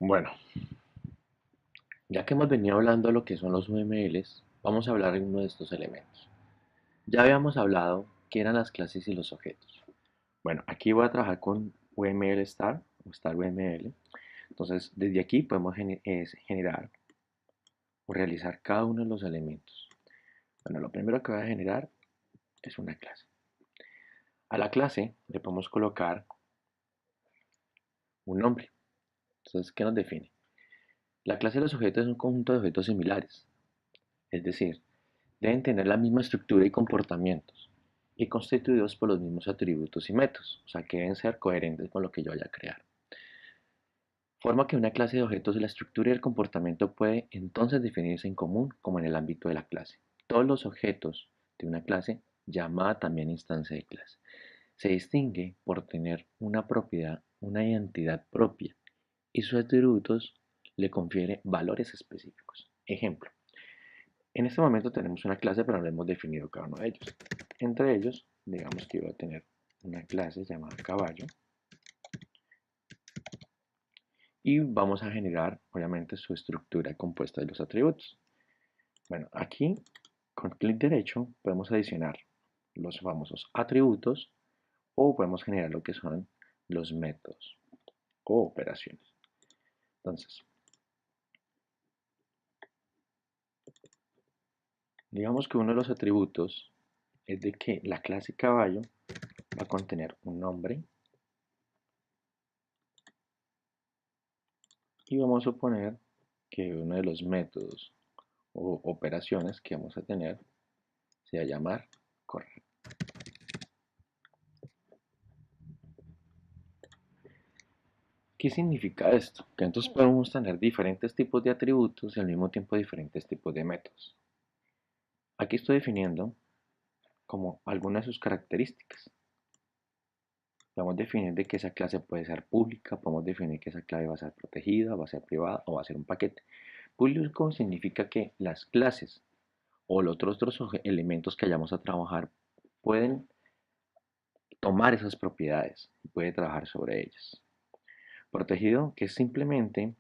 Bueno, ya que hemos venido hablando de lo que son los UMLs, vamos a hablar de uno de estos elementos. Ya habíamos hablado qué eran las clases y los objetos. Bueno, aquí voy a trabajar con UML Star o Star UML. Entonces, desde aquí podemos generar o realizar cada uno de los elementos. Bueno, lo primero que voy a generar es una clase. A la clase le podemos colocar un nombre. Entonces, ¿qué nos define? La clase de los objetos es un conjunto de objetos similares, es decir, deben tener la misma estructura y comportamientos, y constituidos por los mismos atributos y métodos, o sea que deben ser coherentes con lo que yo vaya a crear. Forma que una clase de objetos la estructura y el comportamiento puede entonces definirse en común como en el ámbito de la clase. Todos los objetos de una clase, llamada también instancia de clase, se distingue por tener una propiedad, una identidad propia, y sus atributos le confiere valores específicos. Ejemplo, en este momento tenemos una clase, pero no hemos definido cada uno de ellos. Entre ellos, digamos que voy a tener una clase llamada caballo y vamos a generar, obviamente, su estructura compuesta de los atributos. Bueno, aquí con clic derecho podemos adicionar los famosos atributos o podemos generar lo que son los métodos o operaciones. Entonces, digamos que uno de los atributos es de que la clase caballo va a contener un nombre y vamos a suponer que uno de los métodos o operaciones que vamos a tener se va a llamar correr. ¿Qué significa esto? Que entonces podemos tener diferentes tipos de atributos y al mismo tiempo diferentes tipos de métodos. Aquí estoy definiendo como algunas de sus características. Podemos definir de que esa clase puede ser pública, podemos definir que esa clave va a ser protegida, va a ser privada o va a ser un paquete. Público significa que las clases o los otros elementos que hayamos a trabajar pueden tomar esas propiedades y puede trabajar sobre ellas. Protegido, que es simplemente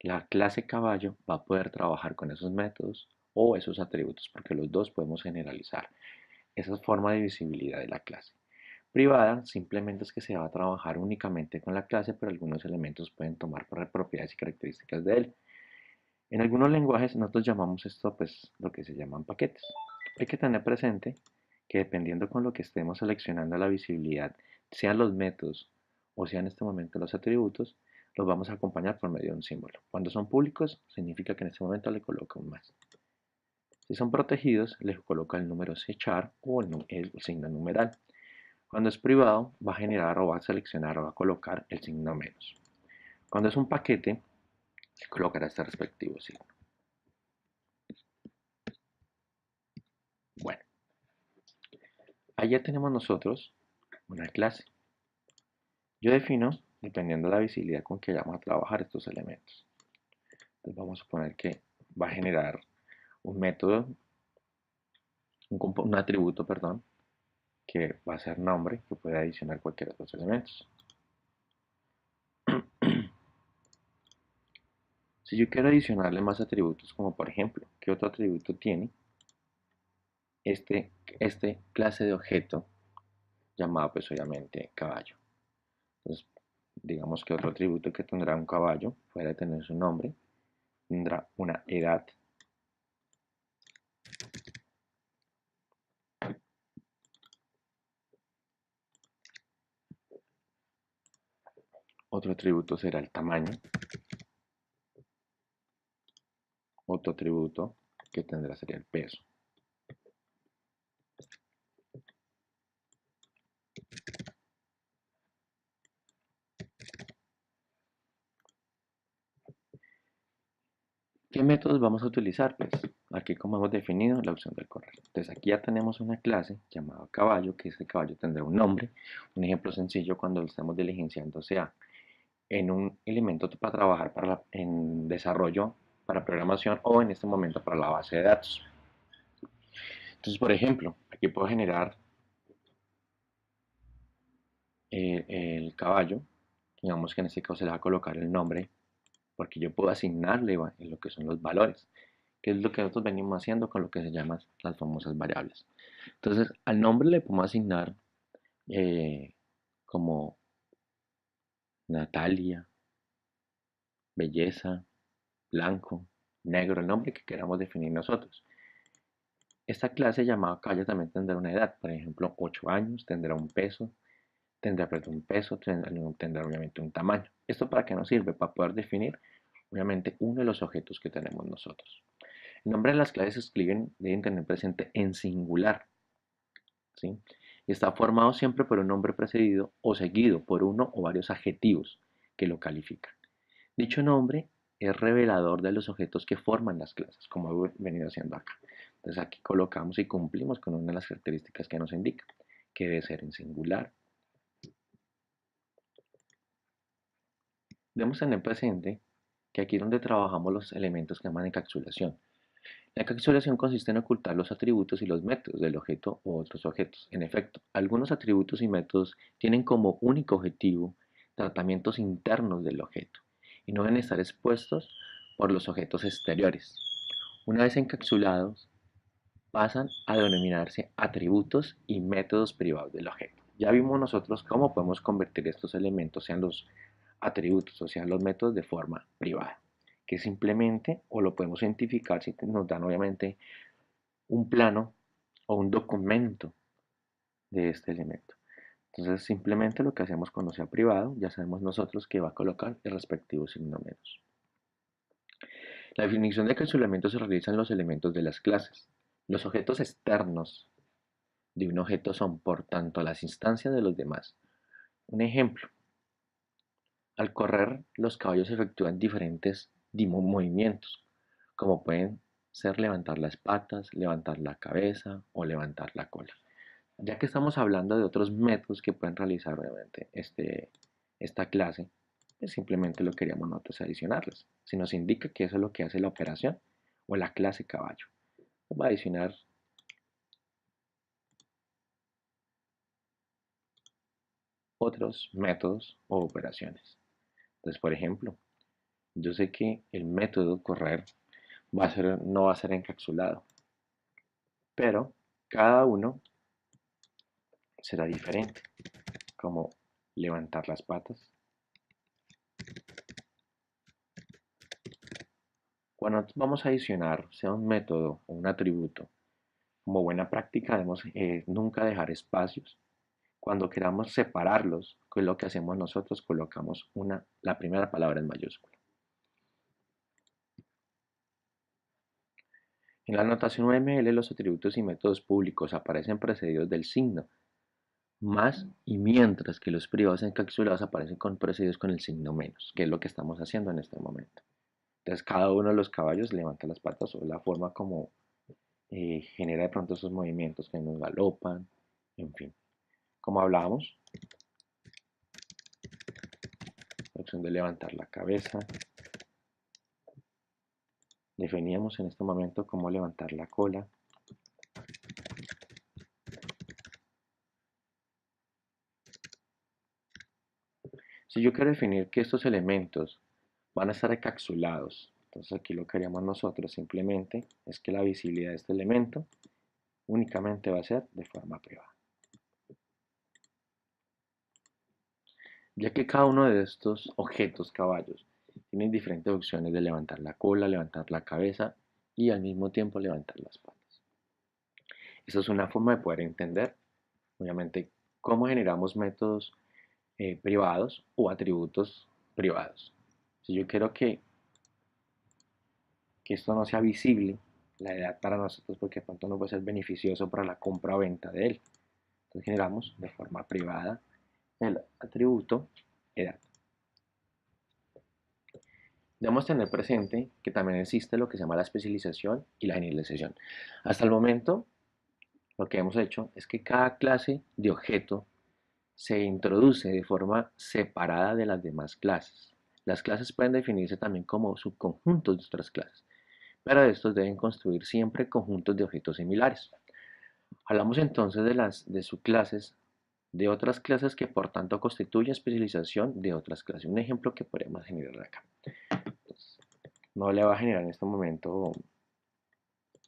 la clase caballo va a poder trabajar con esos métodos o esos atributos, porque los dos podemos generalizar esa forma de visibilidad de la clase. Privada simplemente es que se va a trabajar únicamente con la clase, pero algunos elementos pueden tomar propiedades y características de él. En algunos lenguajes nosotros llamamos esto pues lo que se llaman paquetes. Hay que tener presente que dependiendo con lo que estemos seleccionando la visibilidad, sean los métodos o sean en este momento los atributos, los vamos a acompañar por medio de un símbolo. Cuando son públicos, significa que en este momento le coloco un más. Si son protegidos, les coloca el número char o el signo numeral. Cuando es privado, va a generar o va a seleccionar o va a colocar el signo menos. Cuando es un paquete, se colocará este respectivo signo. Bueno, allá tenemos nosotros una clase. Yo defino, dependiendo de la visibilidad con que vamos a trabajar estos elementos. Entonces vamos a suponer que va a generar un método, un atributo, perdón, que va a ser nombre, que puede adicionar cualquiera de los elementos. Si yo quiero adicionarle más atributos, como por ejemplo, ¿qué otro atributo tiene este clase de objeto llamado pues obviamente caballo? Entonces, digamos que otro atributo que tendrá un caballo, fuera de tener su nombre, tendrá una edad. Otro atributo será el tamaño. Otro atributo que tendrá sería el peso. ¿Qué métodos vamos a utilizar? Pues aquí como hemos definido la opción del correr. Entonces aquí ya tenemos una clase llamada caballo, que este caballo tendrá un nombre. Un ejemplo sencillo cuando lo estamos diligenciando sea en un elemento para trabajar en desarrollo para programación o en este momento para la base de datos. Entonces, por ejemplo, aquí puedo generar el caballo. Digamos que en este caso se le va a colocar el nombre porque yo puedo asignarle en lo que son los valores, que es lo que nosotros venimos haciendo con lo que se llaman las famosas variables. Entonces, al nombre le podemos asignar eh, como Natalia, belleza, blanco, negro, el nombre que queramos definir nosotros. Esta clase llamada caballo también tendrá una edad, por ejemplo, 8 años, tendrá un peso, tendrá un peso, tendrá obviamente un tamaño. ¿Esto para qué nos sirve? Para poder definir obviamente uno de los objetos que tenemos nosotros. El nombre de las clases se escriben, deben tener presente en singular, ¿sí? Y está formado siempre por un nombre precedido o seguido por uno o varios adjetivos que lo califican. Dicho nombre es revelador de los objetos que forman las clases, como he venido haciendo acá. Entonces aquí colocamos y cumplimos con una de las características que nos indica, que debe ser en singular. Debemos tener presente que aquí es donde trabajamos los elementos que llaman encapsulación. La encapsulación consiste en ocultar los atributos y los métodos del objeto u otros objetos. En efecto, algunos atributos y métodos tienen como único objetivo tratamientos internos del objeto y no deben estar expuestos por los objetos exteriores. Una vez encapsulados, pasan a denominarse atributos y métodos privados del objeto. Ya vimos nosotros cómo podemos convertir estos elementos, sean los atributos o sean los métodos, de forma privada, que simplemente o lo podemos identificar si nos dan obviamente un plano o un documento de este elemento. Entonces simplemente lo que hacemos cuando sea privado, ya sabemos nosotros que va a colocar el respectivo signo menos. La definición de encapsulamiento se realiza en los elementos de las clases. Los objetos externos de un objeto son, por tanto, las instancias de los demás. Un ejemplo: al correr, los caballos efectúan diferentes movimientos, como pueden ser levantar las patas, levantar la cabeza o levantar la cola. Ya que estamos hablando de otros métodos que pueden realizar obviamente esta clase, pues simplemente lo queríamos nosotros adicionarles. Si nos indica que eso es lo que hace la operación o la clase caballo, pues va a adicionar otros métodos o operaciones. Entonces, por ejemplo, yo sé que el método correr no va a ser encapsulado, pero cada uno será diferente, como levantar las patas. Cuando vamos a adicionar, sea un método o un atributo, como buena práctica debemos nunca dejar espacios. Cuando queramos separarlos, que es lo que hacemos nosotros, colocamos la primera palabra en mayúscula. En la notación UML, los atributos y métodos públicos aparecen precedidos del signo más y mientras que los privados encapsulados aparecen precedidos con el signo menos, que es lo que estamos haciendo en este momento. Entonces cada uno de los caballos levanta las patas o la forma como genera de pronto esos movimientos que nos galopan, en fin. Como hablábamos, la opción de levantar la cabeza. Definíamos en este momento cómo levantar la cola. Si yo quiero definir que estos elementos van a estar encapsulados, entonces aquí lo que haríamos nosotros simplemente es que la visibilidad de este elemento únicamente va a ser de forma privada. Ya que cada uno de estos objetos caballos tiene diferentes opciones de levantar la cola, levantar la cabeza y al mismo tiempo levantar las patas. Esa es una forma de poder entender, obviamente, cómo generamos métodos privados o atributos privados. Si yo quiero que esto no sea visible, la edad para nosotros, porque de pronto no puede ser beneficioso para la compra o venta de él. Entonces generamos de forma privada el atributo edad. Debemos tener presente que también existe lo que se llama la especialización y la generalización. Hasta el momento, lo que hemos hecho es que cada clase de objeto se introduce de forma separada de las demás clases. Las clases pueden definirse también como subconjuntos de otras clases, pero estos deben construir siempre conjuntos de objetos similares. Hablamos entonces de subclases de otras clases que por tanto constituyen especialización de otras clases. Un ejemplo que podemos generar acá. no le va a generar en este momento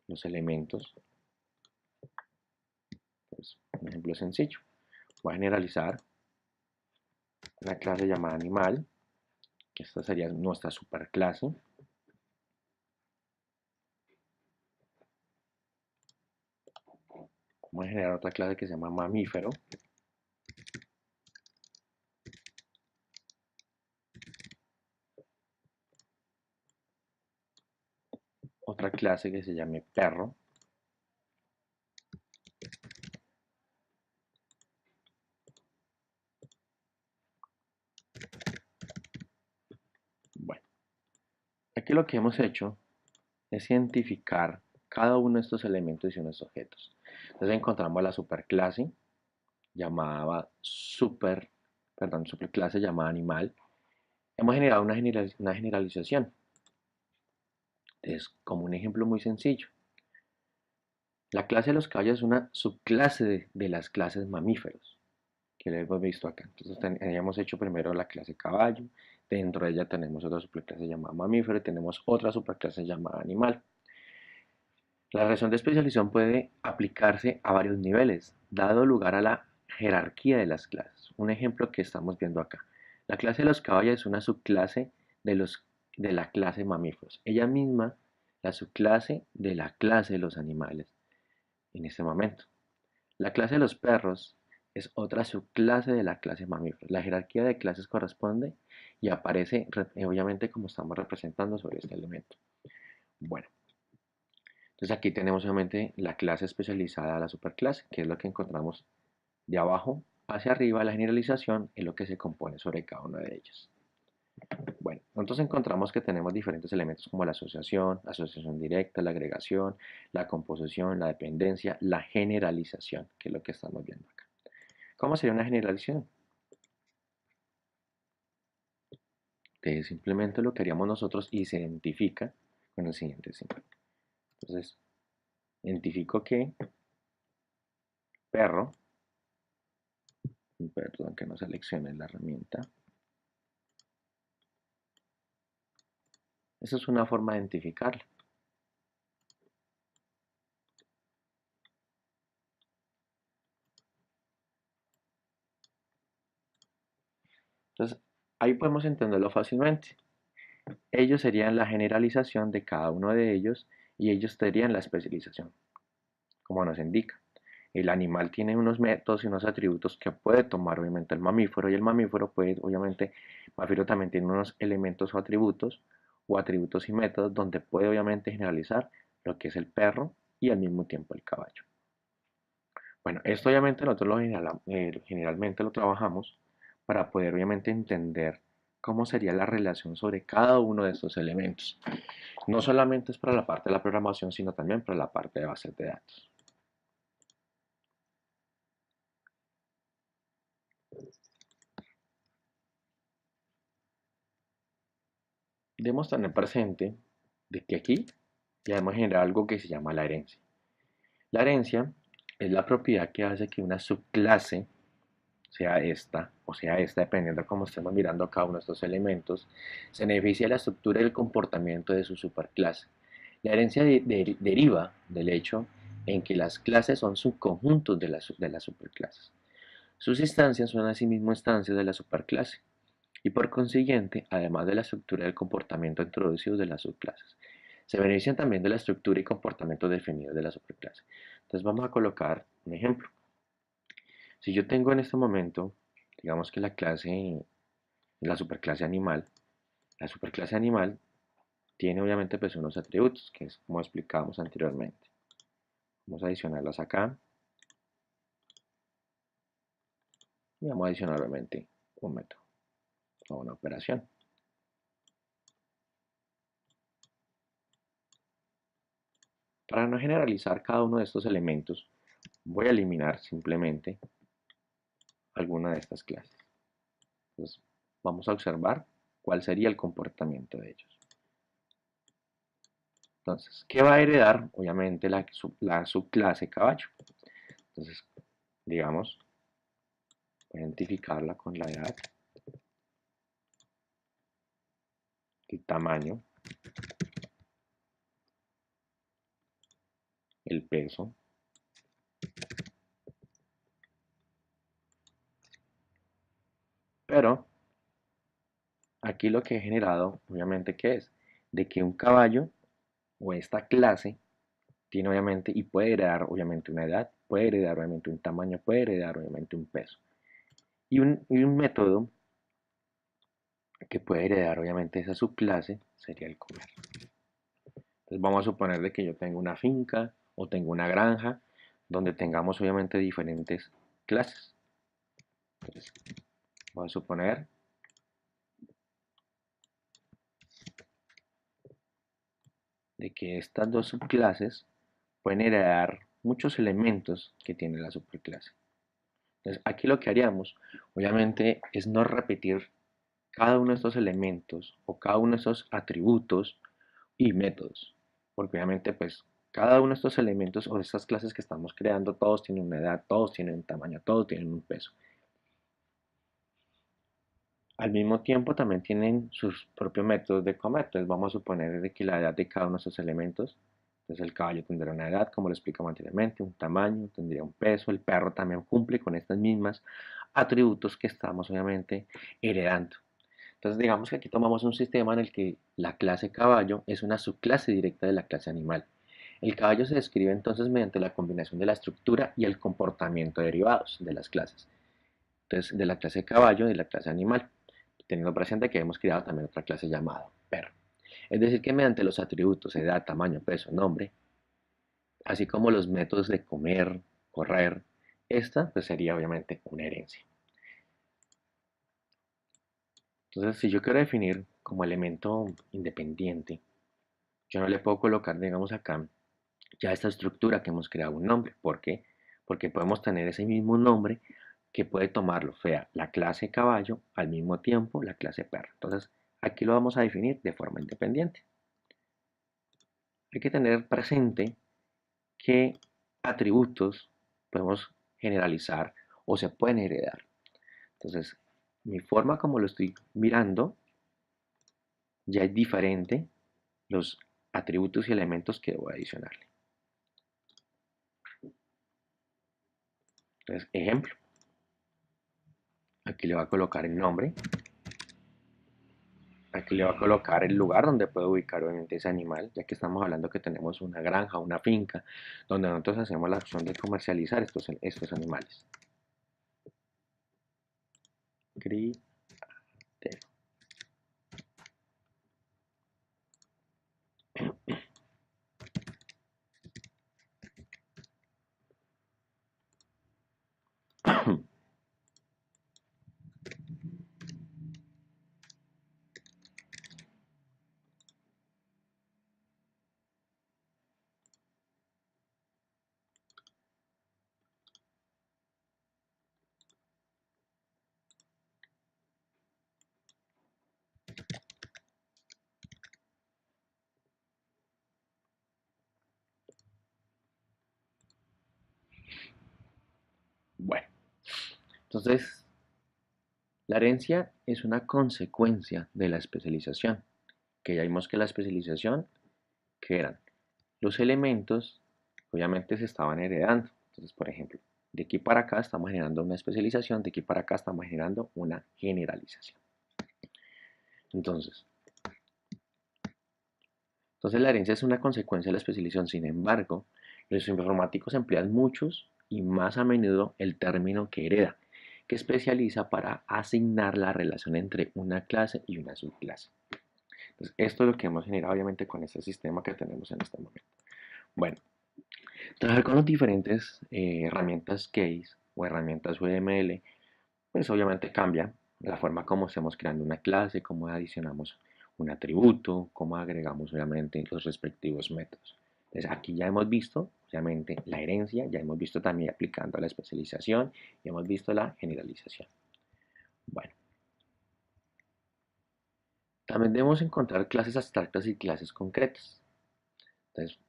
los elementos. Pues, un ejemplo sencillo. Voy a generalizar una clase llamada animal, que esta sería nuestra superclase. Vamos a generar otra clase que se llama mamífero. Otra clase que se llame perro. Bueno, aquí lo que hemos hecho es identificar cada uno de estos elementos y unos objetos. Entonces encontramos la superclase llamada superclase llamada animal. Hemos generado una generalización. Es como un ejemplo muy sencillo. La clase de los caballos es una subclase de las clases mamíferos, que lo hemos visto acá. Entonces habíamos hecho primero la clase caballo, dentro de ella tenemos otra superclase llamada mamífero y tenemos otra superclase llamada animal. La relación de especialización puede aplicarse a varios niveles, dado lugar a la jerarquía de las clases. Un ejemplo que estamos viendo acá. La clase de los caballos es una subclase de la clase mamíferos. Ella misma, la subclase de la clase de los animales en este momento. La clase de los perros es otra subclase de la clase mamíferos. La jerarquía de clases corresponde y aparece obviamente como estamos representando sobre este elemento. Bueno. Entonces aquí tenemos obviamente la clase especializada, la superclase, que es lo que encontramos de abajo hacia arriba. La generalización es lo que se compone sobre cada una de ellas. Bueno, nosotros encontramos que tenemos diferentes elementos como la asociación directa, la agregación, la composición, la dependencia, la generalización, que es lo que estamos viendo acá. ¿Cómo sería una generalización? Simplemente lo que haríamos nosotros y se identifica con el siguiente símbolo. Entonces, identifico que perro, perdón que no seleccione la herramienta. Esa es una forma de identificarla. Entonces, ahí podemos entenderlo fácilmente. Ellos serían la generalización de cada uno de ellos y ellos serían la especialización, como nos indica. El animal tiene unos métodos y unos atributos que puede tomar obviamente el mamífero y el mamífero puede, obviamente, el mamífero también tiene unos elementos o atributos y métodos donde puede obviamente generalizar lo que es el perro y al mismo tiempo el caballo. Bueno, esto obviamente nosotros generalmente lo trabajamos para poder obviamente entender cómo sería la relación sobre cada uno de estos elementos. No solamente es para la parte de la programación, sino también para la parte de bases de datos. Debemos tener presente de que aquí ya hemos generado algo que se llama la herencia. La herencia es la propiedad que hace que una subclase, sea esta o sea esta, dependiendo de cómo estemos mirando cada uno de estos elementos, se beneficia de la estructura y el comportamiento de su superclase. La herencia deriva del hecho en que las clases son subconjuntos de las superclases. Sus instancias son asimismo instancias de la superclase y por consiguiente, además de la estructura y el comportamiento introducidos de las subclases, se benefician también de la estructura y comportamiento definidos de la superclase. Entonces vamos a colocar un ejemplo. Si yo tengo en este momento, digamos que la superclase animal tiene obviamente pues unos atributos, que es como explicábamos anteriormente. Vamos a adicionarlas acá y vamos a adicionar obviamente un método o una operación. Para no generalizar cada uno de estos elementos, voy a eliminar simplemente alguna de estas clases. Entonces, vamos a observar cuál sería el comportamiento de ellos. Entonces, ¿qué va a heredar? Obviamente la subclase caballo. Entonces, digamos, voy a identificarla con la edad, el tamaño, el peso, pero aquí lo que he generado, obviamente, ¿qué es? De que un caballo o esta clase tiene obviamente y puede heredar obviamente una edad, puede heredar obviamente un tamaño, puede heredar obviamente un peso. Y un método que puede heredar obviamente esa subclase sería el comer. Entonces vamos a suponer de que yo tengo una finca o tengo una granja donde tengamos obviamente diferentes clases. Entonces, voy a suponer de que estas dos subclases pueden heredar muchos elementos que tiene la superclase. Entonces, aquí lo que haríamos, obviamente, es no repetir cada uno de estos elementos o cada uno de estos atributos y métodos, porque obviamente, pues, cada uno de estos elementos o de estas clases que estamos creando, todos tienen una edad, todos tienen un tamaño, todos tienen un peso. Al mismo tiempo también tienen sus propios métodos de comer. Entonces vamos a suponer de que la edad de cada uno de estos elementos, entonces el caballo tendrá una edad, como lo explicamos anteriormente, un tamaño, tendría un peso, el perro también cumple con estas mismas atributos que estamos obviamente heredando. Entonces digamos que aquí tomamos un sistema en el que la clase caballo es una subclase directa de la clase animal. El caballo se describe entonces mediante la combinación de la estructura y el comportamiento derivados de las clases. Entonces, de la clase caballo y de la clase animal, teniendo presente que hemos creado también otra clase llamada perro. Es decir, que mediante los atributos edad, tamaño, peso, nombre, así como los métodos de comer, correr, esta pues sería obviamente una herencia. Entonces, si yo quiero definir como elemento independiente, yo no le puedo colocar, digamos acá, ya esta estructura que hemos creado un nombre. ¿Por qué? Porque podemos tener ese mismo nombre que puede tomarlo, sea la clase caballo, al mismo tiempo la clase perro. Entonces, aquí lo vamos a definir de forma independiente. Hay que tener presente qué atributos podemos generalizar o se pueden heredar. Entonces, mi forma como lo estoy mirando ya es diferente los atributos y elementos que debo adicionarle. Entonces, ejemplo, aquí le voy a colocar el nombre, aquí le voy a colocar el lugar donde puedo ubicar obviamente ese animal, ya que estamos hablando que tenemos una granja, una finca, donde nosotros hacemos la opción de comercializar estos animales. Gritero. Bueno, entonces la herencia es una consecuencia de la especialización, que ya vimos que la especialización, que eran los elementos, obviamente se estaban heredando. Entonces, por ejemplo, de aquí para acá estamos generando una especialización, de aquí para acá estamos generando una generalización. Entonces, la herencia es una consecuencia de la especialización. Sin embargo, los informáticos emplean muchos y más a menudo el término que hereda, que especializa para asignar la relación entre una clase y una subclase. Entonces, esto es lo que hemos generado obviamente con este sistema que tenemos en este momento. Bueno, trabajar con las diferentes herramientas case o herramientas UML, pues obviamente cambia la forma como estamos creando una clase, cómo adicionamos un atributo, cómo agregamos obviamente los respectivos métodos. Entonces aquí ya hemos visto obviamente la herencia, ya hemos visto también aplicando la especialización y hemos visto la generalización. Bueno, también debemos encontrar clases abstractas y clases concretas. Entonces,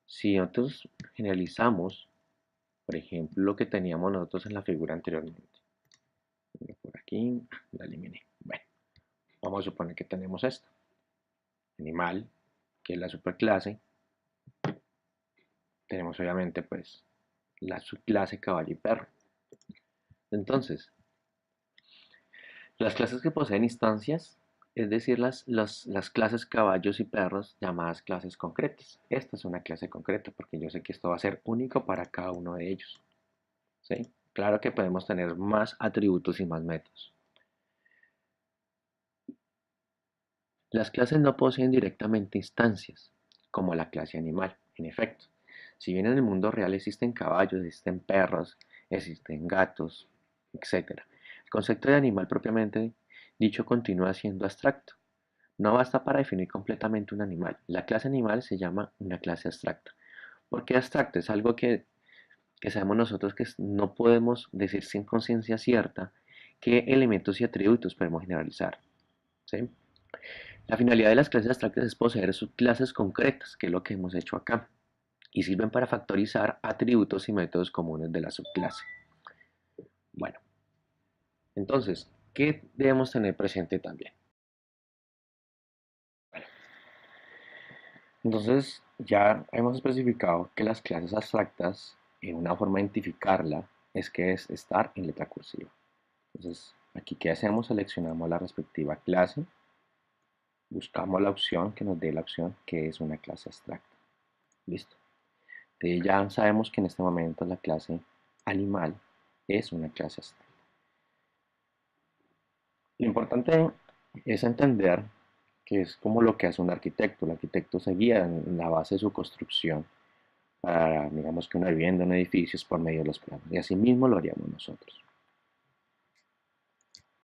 si nosotros generalizamos, por ejemplo, lo que teníamos nosotros en la figura anteriormente, por aquí la eliminé. Bueno, vamos a suponer que tenemos esto. Animal, que es la superclase. tenemos obviamente pues la subclase caballo y perro. Entonces, las clases que poseen instancias, es decir, las clases caballos y perros llamadas clases concretas. Esta es una clase concreta porque yo sé que esto va a ser único para cada uno de ellos. ¿Sí? Claro que podemos tener más atributos y más métodos. Las clases no poseen directamente instancias, como la clase animal, en efecto. Si bien en el mundo real existen caballos, existen perros, existen gatos, etc. El concepto de animal propiamente dicho continúa siendo abstracto. No basta para definir completamente un animal. La clase animal se llama una clase abstracta. ¿Por qué abstracto? Es algo que sabemos nosotros que no podemos decir sin conciencia cierta qué elementos y atributos podemos generalizar. ¿Sí? La finalidad de las clases abstractas es poseer subclases concretas, que es lo que hemos hecho acá, y sirven para factorizar atributos y métodos comunes de la subclase. Bueno, entonces, ¿qué debemos tener presente también? Entonces, ya hemos especificado que las clases abstractas, una forma de identificarla es que es estar en letra cursiva. Entonces, aquí, ¿qué hacemos? Seleccionamos la respectiva clase, buscamos la opción que nos dé la opción que es una clase abstracta. Listo. Ya sabemos que en este momento la clase animal es una clase abstracta. Lo importante es entender que es como lo que hace un arquitecto. El arquitecto se guía en la base de su construcción para, digamos que una vivienda, un edificio es por medio de los planos. Y así mismo lo haríamos nosotros.